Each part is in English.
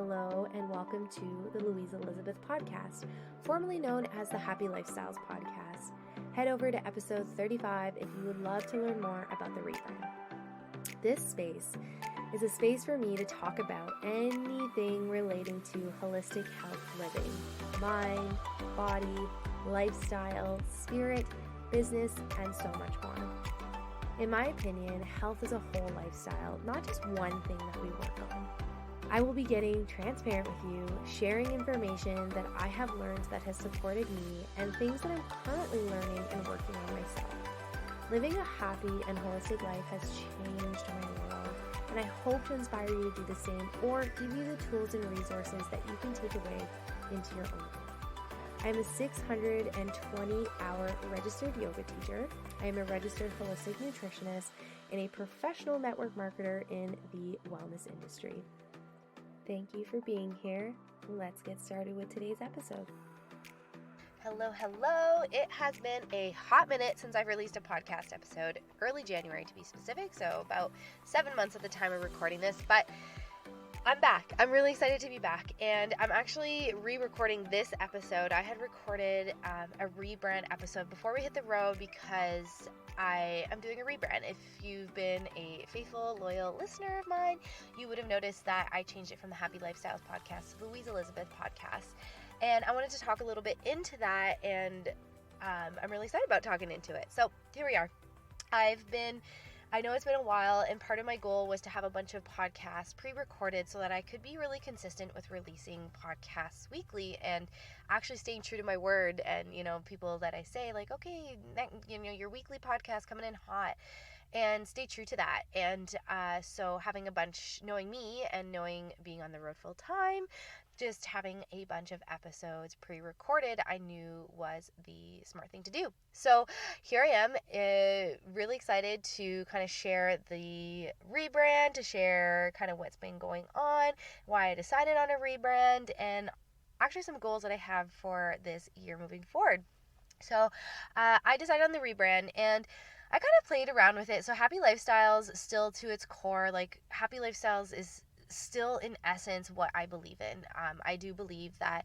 Hello, and welcome to the Louise Elizabeth Podcast, formerly known as the Happy Lifestyles Podcast. Head over to episode 35 if you would love to learn more about the Rebrand. This space is a space for me to talk about anything relating to holistic health living, mind, body, lifestyle, spirit, business, and so much more. In my opinion, health is a whole lifestyle, not just one thing that we work on. I will be getting transparent with you, sharing information that I have learned that has supported me and things that I'm currently learning and working on myself. Living a happy and holistic life has changed my world, and I hope to inspire you to do the same or give you the tools and resources that you can take away into your own life. I am a 620-hour registered yoga teacher. I am a registered holistic nutritionist and a professional network marketer in the wellness industry. Thank you for being here. Let's get started with today's episode. Hello. It has been a hot minute since I've released a podcast episode, early January to be specific, so about 7 months at the time of recording this, but I'm back. I'm really excited to be back, and I'm actually re-recording this episode. I had recorded a rebrand episode before we hit the road because I am doing a rebrand. If you've been a faithful, loyal listener of mine, you would have noticed that I changed it from the Happy Lifestyles Podcast to the Louise Elizabeth Podcast, and I wanted to talk a little bit into that, and I'm really excited about talking into it. So here we are. I know it's been a while, and part of my goal was to have a bunch of podcasts pre-recorded so that I could be really consistent with releasing podcasts weekly and actually staying true to my word. And, people that I say like, okay, your weekly podcast coming in hot, and stay true to that. And so having a bunch, knowing me and knowing being on the road full time, just having a bunch of episodes pre-recorded, I knew was the smart thing to do. So here I am, really excited to kind of share the rebrand, to share kind of what's been going on, why I decided on a rebrand, and actually some goals that I have for this year moving forward. So I decided on the rebrand, and I kind of played around with it. So Happy Lifestyles, still to its core, like Happy Lifestyles is still in essence what I believe in. I do believe that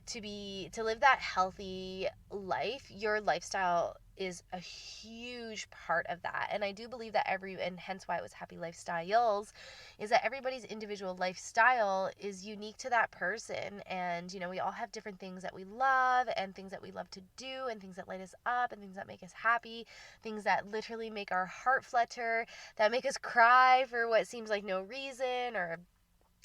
to live that healthy life, your lifestyle is a huge part of that. And I do believe that and hence why it was Happy Lifestyles, is that everybody's individual lifestyle is unique to that person. And, we all have different things that we love and things that we love to do and things that light us up and things that make us happy, things that literally make our heart flutter, that make us cry for what seems like no reason or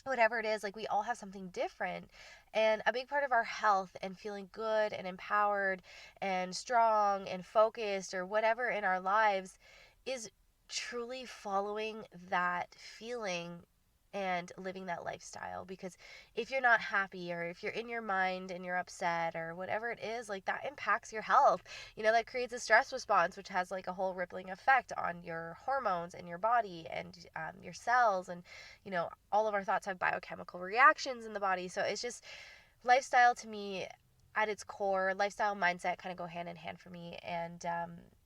whatever it is. Like, we all have something different, and a big part of our health and feeling good and empowered and strong and focused or whatever in our lives is truly following that feeling and living that lifestyle. Because if you're not happy, or if you're in your mind and you're upset or whatever it is, like, that impacts your health. That creates a stress response, which has like a whole rippling effect on your hormones and your body and your cells. And all of our thoughts have biochemical reactions in the body. So it's just, lifestyle to me at its core, lifestyle, mindset kind of go hand in hand for me. And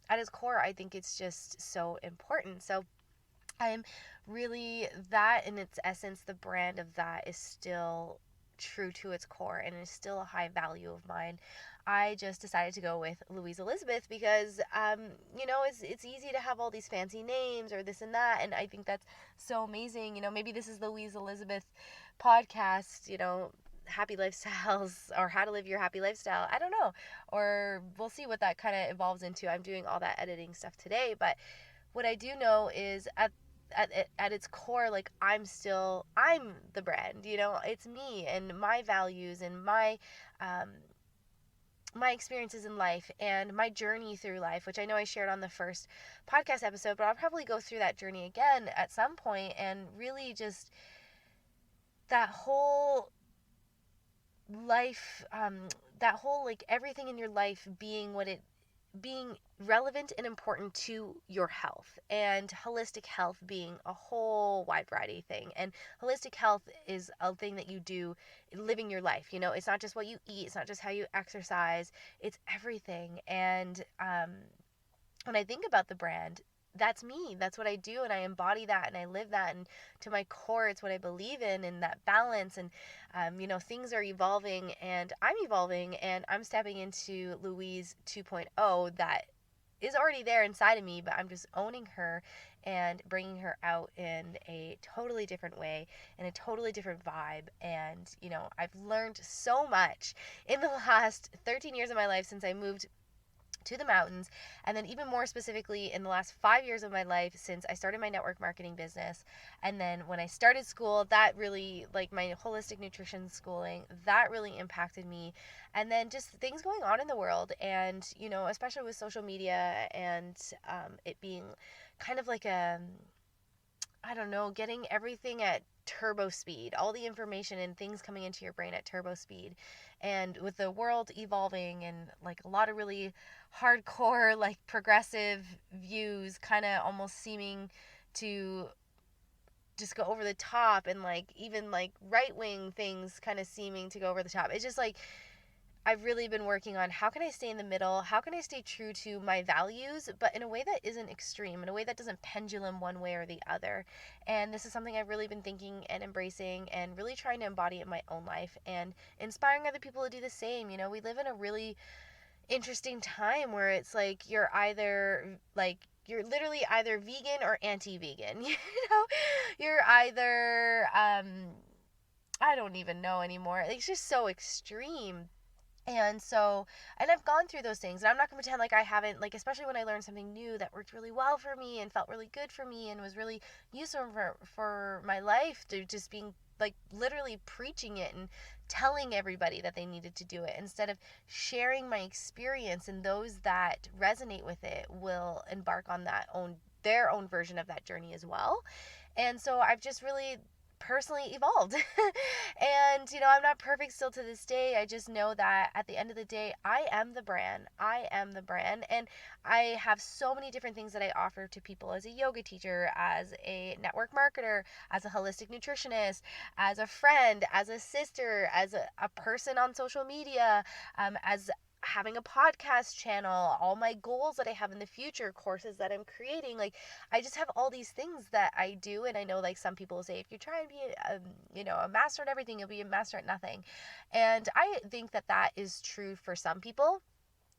at its core, I think it's just so important. So I'm really, that in its essence, the brand of that is still true to its core and is still a high value of mine. I just decided to go with Louise Elizabeth because, it's easy to have all these fancy names or this and that. And I think that's so amazing. Maybe this is the Louise Elizabeth podcast, Happy Lifestyles, or How to Live Your Happy Lifestyle. I don't know. Or we'll see what that kind of evolves into. I'm doing all that editing stuff today. But what I do know is at its core, like, I'm the brand, it's me and my values and my experiences in life and my journey through life, which I know I shared on the first podcast episode, but I'll probably go through that journey again at some point, and really just that whole life, that whole, like, everything in your life being relevant and important to your health, and holistic health being a whole wide variety thing. And holistic health is a thing that you do living your life. It's not just what you eat, it's not just how you exercise, it's everything. And when I think about the brand, that's me. That's what I do, and I embody that, and I live that, and to my core, it's what I believe in, and that balance. And things are evolving, and I'm evolving, and I'm stepping into Louise 2.0 that is already there inside of me, but I'm just owning her and bringing her out in a totally different way, in a totally different vibe. And I've learned so much in the last 13 years of my life since I moved to the mountains, and then even more specifically in the last 5 years of my life since I started my network marketing business. And then when I started school, that really, like my holistic nutrition schooling, that really impacted me. And then just things going on in the world, and especially with social media, and it being kind of like I don't know, getting everything at turbo speed, all the information and things coming into your brain at turbo speed. And with the world evolving, and like a lot of really hardcore, like progressive views kind of almost seeming to just go over the top, and like even like right wing things kind of seeming to go over the top. It's just like I've really been working on how can I stay in the middle? How can I stay true to my values, but in a way that isn't extreme, in a way that doesn't pendulum one way or the other? And this is something I've really been thinking and embracing, and really trying to embody in my own life, and inspiring other people to do the same. We live in a really interesting time where it's like you're literally either vegan or anti-vegan. You're either I don't even know anymore. It's just so extreme. And I've gone through those things, and I'm not going to pretend like I haven't, like, especially when I learned something new that worked really well for me and felt really good for me and was really useful for my life, to just being like literally preaching it and telling everybody that they needed to do it, instead of sharing my experience, and those that resonate with it will embark on their own version of that journey as well. And so I've just really personally evolved. And I'm not perfect still to this day. I just know that at the end of the day, I am the brand. And I have so many different things that I offer to people as a yoga teacher, as a network marketer, as a holistic nutritionist, as a friend, as a sister, as a person on social media, as having a podcast channel, all my goals that I have in the future, courses that I'm creating. Like, I just have all these things that I do. And I know, like, some people say, if you try and be a master at everything, you'll be a master at nothing. And I think that is true for some people.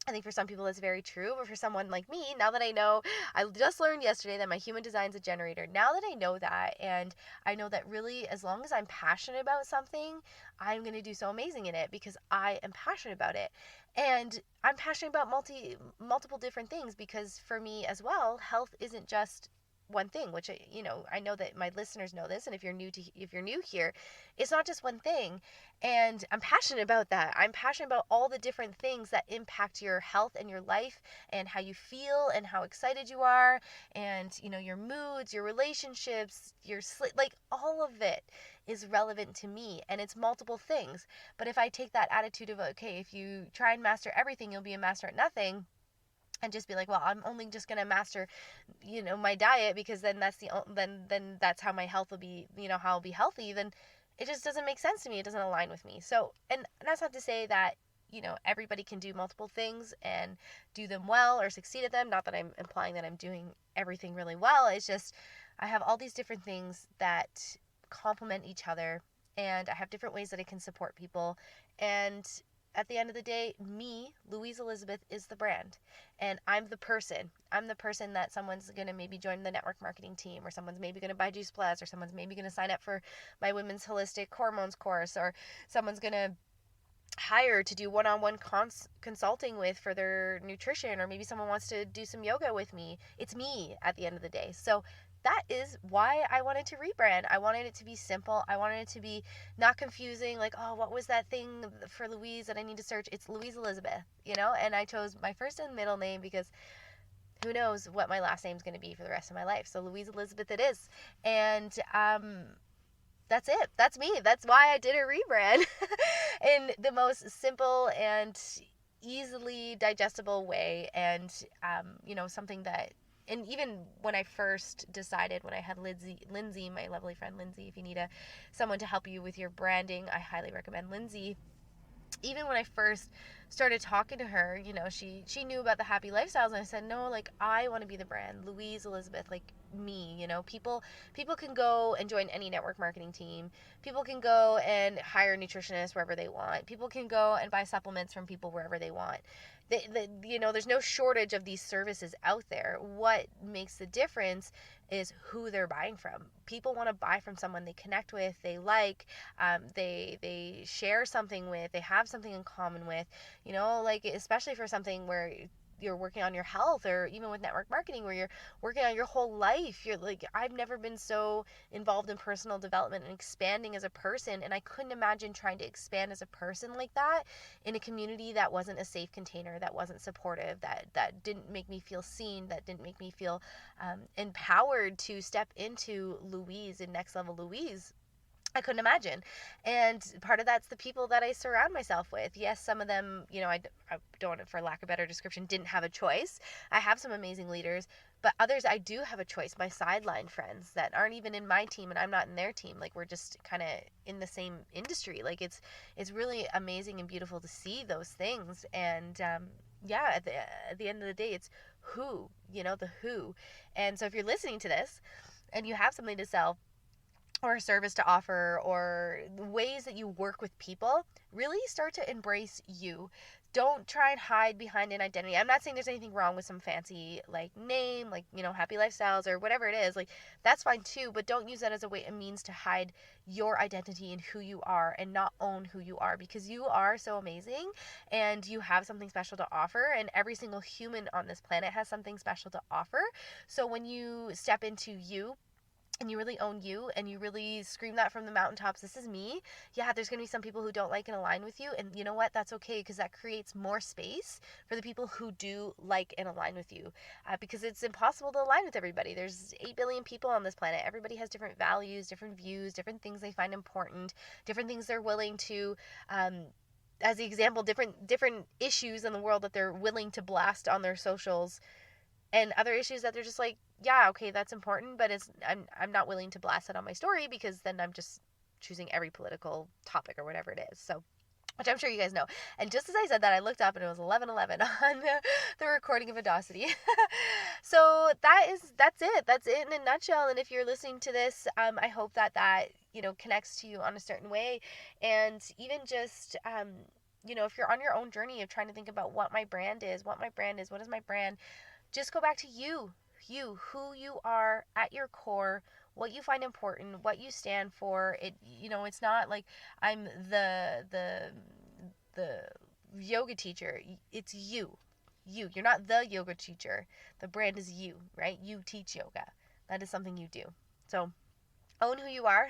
I think for some people it's very true, but for someone like me, now that I know, I just learned yesterday that my human design is a generator. Now that I know that, and I know that really, as long as I'm passionate about something, I'm going to do so amazing in it, because I am passionate about it. And I'm passionate about multiple different things, because for me as well, health isn't just one thing, which I know that my listeners know this, and if you're new here, it's not just one thing. And I'm passionate about that. I'm passionate about all the different things that impact your health and your life, and how you feel, and how excited you are, and your moods, your relationships, your sleep, like all of it is relevant to me, and it's multiple things. But if I take that attitude of, okay, if you try and master everything, you'll be a master at nothing, and just be like, well, I'm only just going to master, my diet, because then that's how my health will be, how I'll be healthy, then it just doesn't make sense to me. It doesn't align with me. So, and that's not to say that, everybody can do multiple things and do them well or succeed at them. Not that I'm implying that I'm doing everything really well. It's just, I have all these different things that complement each other, and I have different ways that I can support people. And at the end of the day, me, Louise Elizabeth, is the brand. And I'm the person. I'm the person that someone's going to maybe join the network marketing team, or someone's maybe going to buy Juice Plus, or someone's maybe going to sign up for my women's holistic hormones course, or someone's going to hire to do one-on-one consulting with for their nutrition, or maybe someone wants to do some yoga with me. It's me at the end of the day. So that is why I wanted to rebrand. I wanted it to be simple. I wanted it to be not confusing, like, oh, what was that thing for Louise that I need to search? It's Louise Elizabeth, and I chose my first and middle name, because who knows what my last name is going to be for the rest of my life. So Louise Elizabeth it is. And that's it. That's me. That's why I did a rebrand in the most simple and easily digestible way. And something that, and even when I first decided, when I had Lindsay, my lovely friend Lindsay, if you need someone to help you with your branding, I highly recommend Lindsay. even when I first started talking to her, you know, she knew about the happy lifestyles, and I said, no, like, I want to be the brand, Louise Elizabeth, like me, you know. People can go and join any network marketing team. People can go and hire a nutritionist wherever they want. People can go and buy supplements from people wherever they want. You know, there's no shortage of these services out there. What makes the difference is who they're buying from. People want to buy from someone they connect with, they like, they share something with, they have something in common with, you know, like, especially for something where you're working on your health, or even with network marketing where you're working on your whole life. You're like, I've never been so involved in personal development and expanding as a person, and I couldn't imagine trying to expand as a person like that in a community that wasn't a safe container, that wasn't supportive, that didn't make me feel seen, that didn't make me feel empowered to step into Louise and next level Louise. I couldn't imagine. And part of that's the people that I surround myself with. Yes, some of them, you know, I don't, for lack of a better description, didn't have a choice. I have some amazing leaders, but others I do have a choice. My sideline friends that aren't even in my team and I'm not in their team. Like, we're just kind of in the same industry. Like, it's really amazing and beautiful to see those things. And yeah, at the end of the day, it's who, you know, the who. And so if you're listening to this and you have something to sell, or a service to offer, or ways that you work with people, really start to embrace you. Don't try and hide behind an identity. I'm not saying there's anything wrong with some fancy, like, name, like, you know, Happy Lifestyles or whatever it is. Like, that's fine too, but don't use that as a means to hide your identity and who you are, and not own who you are, because you are so amazing and you have something special to offer, and every single human on this planet has something special to offer. So when you step into you, and you really own you, and you really scream that from the mountaintops, this is me, yeah, there's going to be some people who don't like and align with you, and you know what, that's okay, because that creates more space for the people who do like and align with you, because it's impossible to align with everybody. There's 8 billion people on this planet. Everybody has different values, different views, different things they find important, different things they're willing to, as the example, different issues in the world that they're willing to blast on their socials, and other issues that they're just like, yeah, okay, that's important, but I'm not willing to blast it on my story, because then I'm just choosing every political topic or whatever it is. So, which I'm sure you guys know. And just as I said that, I looked up and it was 11:11 on the recording of Audacity. So that's it. That's it in a nutshell. And if you're listening to this, I hope that you know, connects to you on a certain way. And even just you know, if you're on your own journey of trying to think about what my brand is, what is my brand, just go back to you, who you are at your core, what you find important, what you stand for. It, you know, it's not like I'm the yoga teacher. It's you. You're not the yoga teacher. The brand is you, right? You teach yoga. That is something you do. So own who you are,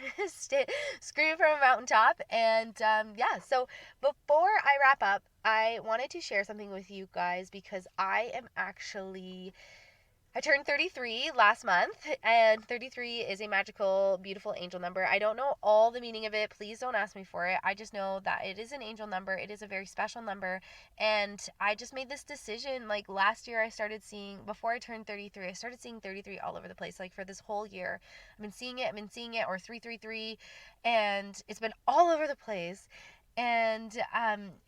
scream from a mountaintop. And yeah, so before I wrap up, I wanted to share something with you guys, because I turned 33 last month, and 33 is a magical, beautiful angel number. I don't know all the meaning of it. Please don't ask me for it. I just know that it is an angel number. It is a very special number, and I just made this decision. Like, last year, before I turned 33, I started seeing 33 all over the place. Like, for this whole year, I've been seeing it, or 333, and it's been all over the place. And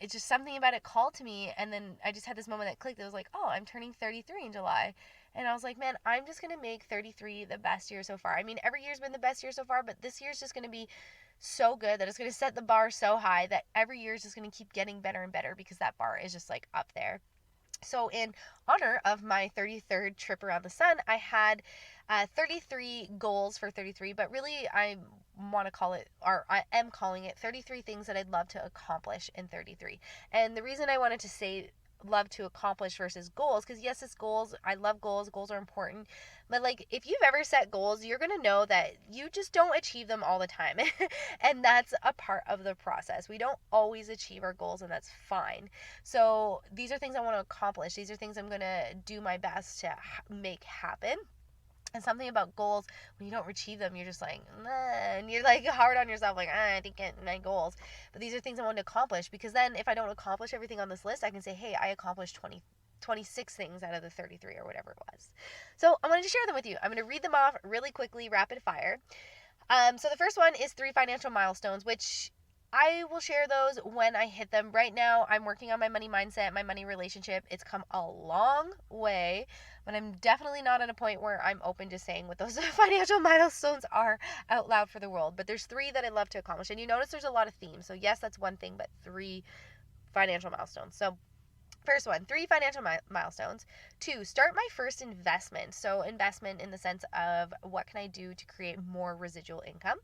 it's just something about it called to me, and then I just had this moment that clicked. It was like, oh, I'm turning 33 in July. And I was like, man, I'm just going to make 33 the best year so far. I mean, every year's been the best year so far, but this year's just going to be so good that it's going to set the bar so high that every year is just going to keep getting better and better, because that bar is just like up there. So in honor of my 33rd trip around the sun, I had 33 goals for 33, but really I want to call it, or I am calling it, 33 things that I'd love to accomplish in 33. And the reason I wanted to say love to accomplish versus goals, because yes, it's goals. I love goals. Goals are important. But like, if you've ever set goals, you're going to know that you just don't achieve them all the time. And that's a part of the process. We don't always achieve our goals, and that's fine. So these are things I want to accomplish. These are things I'm going to do my best to make happen. And something about goals, when you don't achieve them, you're just like, nah, and you're like hard on yourself, like, I didn't get my goals. But these are things I want to accomplish, because then if I don't accomplish everything on this list, I can say, hey, I accomplished 26 things out of the 33 or whatever it was. So I wanted to share them with you. I'm going to read them off really quickly, rapid fire. So the first one is 3 financial milestones, which I will share those when I hit them. Right now, I'm working on my money mindset, my money relationship. It's come a long way, but I'm definitely not at a point where I'm open to saying what those financial milestones are out loud for the world. But there's 3 that I'd love to accomplish. And you notice there's a lot of themes. So yes, that's one thing, but 3 financial milestones. So first one, 3 financial milestones. 2, start my first investment. So investment in the sense of what can I do to create more residual income.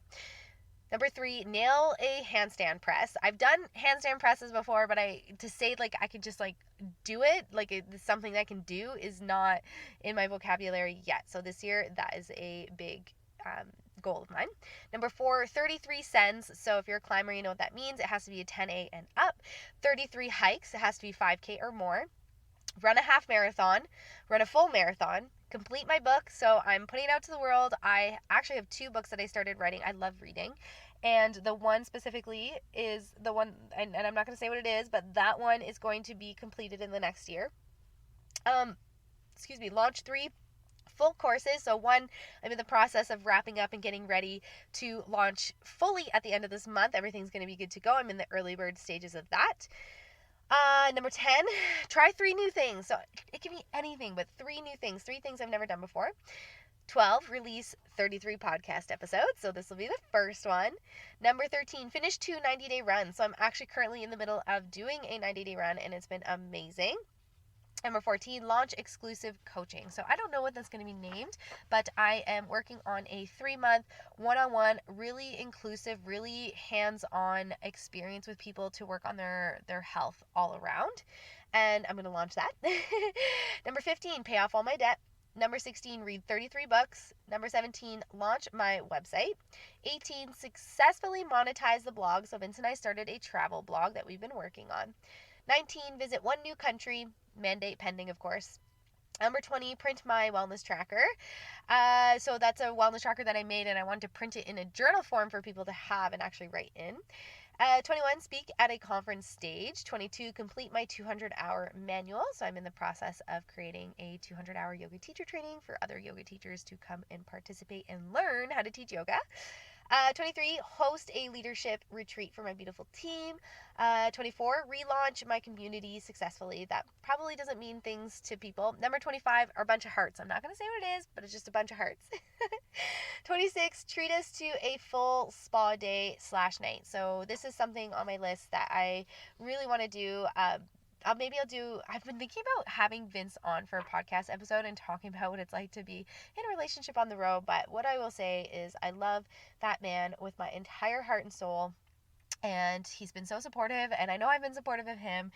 Number 3, nail a handstand press. I've done handstand presses before, but to say like I could just like do it, like it's something that I can do, is not in my vocabulary yet. So this year, that is a big goal of mine. Number 4, 33 cents. So if you're a climber, you know what that means. It has to be a 10A and up. 33 hikes. It has to be 5K or more. Run a half marathon, run a full marathon, complete my book. So I'm putting it out to the world. I actually have 2 books that I started writing. I love reading. And the one specifically is the one, and I'm not going to say what it is, but that one is going to be completed in the next year. Launch 3 full courses. So 1, I'm in the process of wrapping up and getting ready to launch fully at the end of this month. Everything's going to be good to go. I'm in the early bird stages of that. Number 10, try 3 new things. So it can be anything, but 3 new things, 3 things I've never done before. 12, release 33 podcast episodes. So this will be the first one. Number 13, finish 2 90-day runs. So I'm actually currently in the middle of doing a 90-day run, and it's been amazing. Number 14, launch exclusive coaching. So I don't know what that's going to be named, but I am working on a 3-month one-on-one, really inclusive, really hands-on experience with people to work on their health all around. And I'm going to launch that. Number 15, pay off all my debt. Number 16, read 33 books. Number 17, launch my website. 18, successfully monetize the blog. So Vince and I started a travel blog that we've been working on. 19, visit 1 new country, mandate pending, of course. Number 20, print my wellness tracker. So that's a wellness tracker that I made, and I wanted to print it in a journal form for people to have and actually write in. 21, speak at a conference stage. 22, complete my 200-hour manual. So I'm in the process of creating a 200-hour yoga teacher training for other yoga teachers to come and participate and learn how to teach yoga. 23, host a leadership retreat for my beautiful team. 24, relaunch my community successfully. That probably doesn't mean things to people. Number 25 are a bunch of hearts. I'm not going to say what it is, but it's just a bunch of hearts. 26, treat us to a full spa day / night. So this is something on my list that I really want to do. I've been thinking about having Vince on for a podcast episode and talking about what it's like to be in a relationship on the road. But what I will say is I love that man with my entire heart and soul. And he's been so supportive, and I know I've been supportive of him.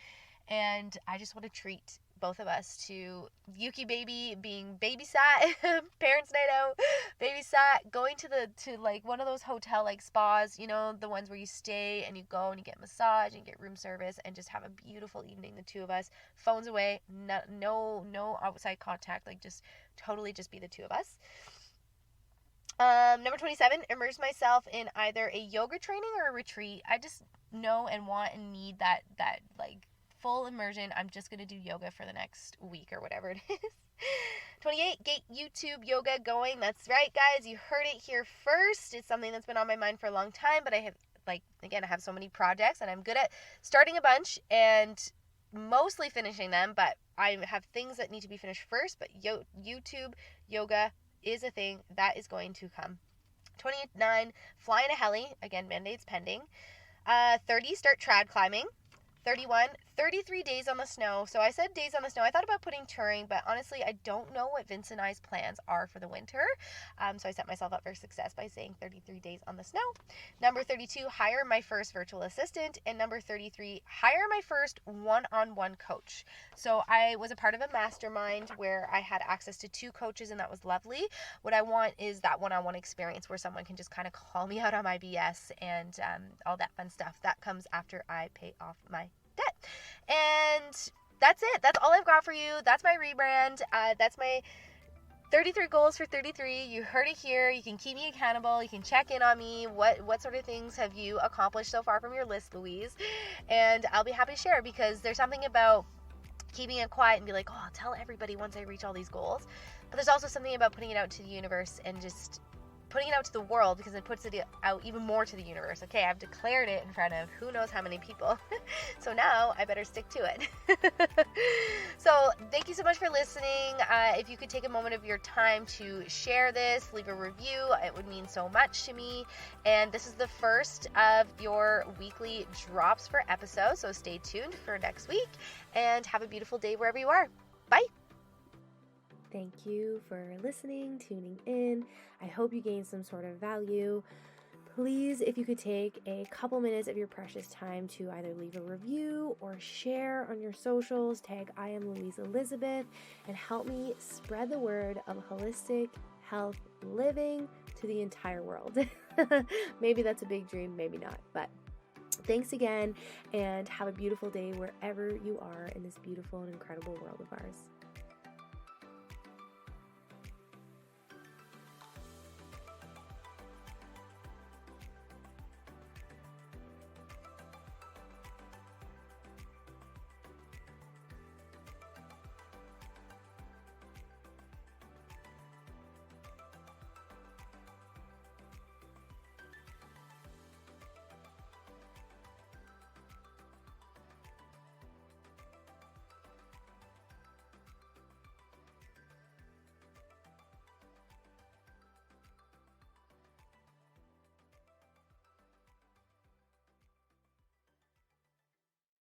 And I just want to treat both of us to Yuki baby being babysat, parents night out, babysat, going to like one of those hotel like spas, you know, the ones where you stay and you go and you get massage and get room service and just have a beautiful evening, the 2 of us, phones away, no outside contact, like just totally just be the 2 of us. Number 27, immerse myself in either a yoga training or a retreat. I just know and want and need that like full immersion. I'm just going to do yoga for the next week or whatever it is. 28, get YouTube yoga going. That's right, guys. You heard it here first. It's something that's been on my mind for a long time, but I have so many projects, and I'm good at starting a bunch and mostly finishing them, but I have things that need to be finished first. But YouTube yoga is a thing that is going to come. 29, fly in a heli. Again, mandates pending. 30, start trad climbing. 31, 33 days on the snow. So I said days on the snow. I thought about putting touring, but honestly, I don't know what Vince and I's plans are for the winter. So I set myself up for success by saying 33 days on the snow. Number 32, hire my first virtual assistant. And number 33, hire my first one-on-one coach. So I was a part of a mastermind where I had access to 2 coaches, and that was lovely. What I want is that one-on-one experience where someone can just kind of call me out on my BS and all that fun stuff. That comes after I pay off my debt. And that's it. That's all I've got for you. That's my rebrand. That's my 33 goals for 33. You heard it here. You can keep me accountable. You can check in on me. What sort of things have you accomplished so far from your list, Louise? And I'll be happy to share, because there's something about keeping it quiet and be like, oh, I'll tell everybody once I reach all these goals. But there's also something about putting it out to the universe and just putting it out to the world because it puts it out even more to the universe. Okay, I've declared it in front of who knows how many people. So now I better stick to it. So thank you so much for listening. If you could take a moment of your time to share this, leave a review, it would mean so much to me. And this is the first of your weekly drops for episodes, so stay tuned for next week, and have a beautiful day wherever you are. Bye! Thank you for listening, tuning in. I hope you gained some sort of value. Please, if you could take a couple minutes of your precious time to either leave a review or share on your socials, tag I am Louise Elizabeth, and help me spread the word of holistic health living to the entire world. Maybe that's a big dream, maybe not, but thanks again, and have a beautiful day wherever you are in this beautiful and incredible world of ours.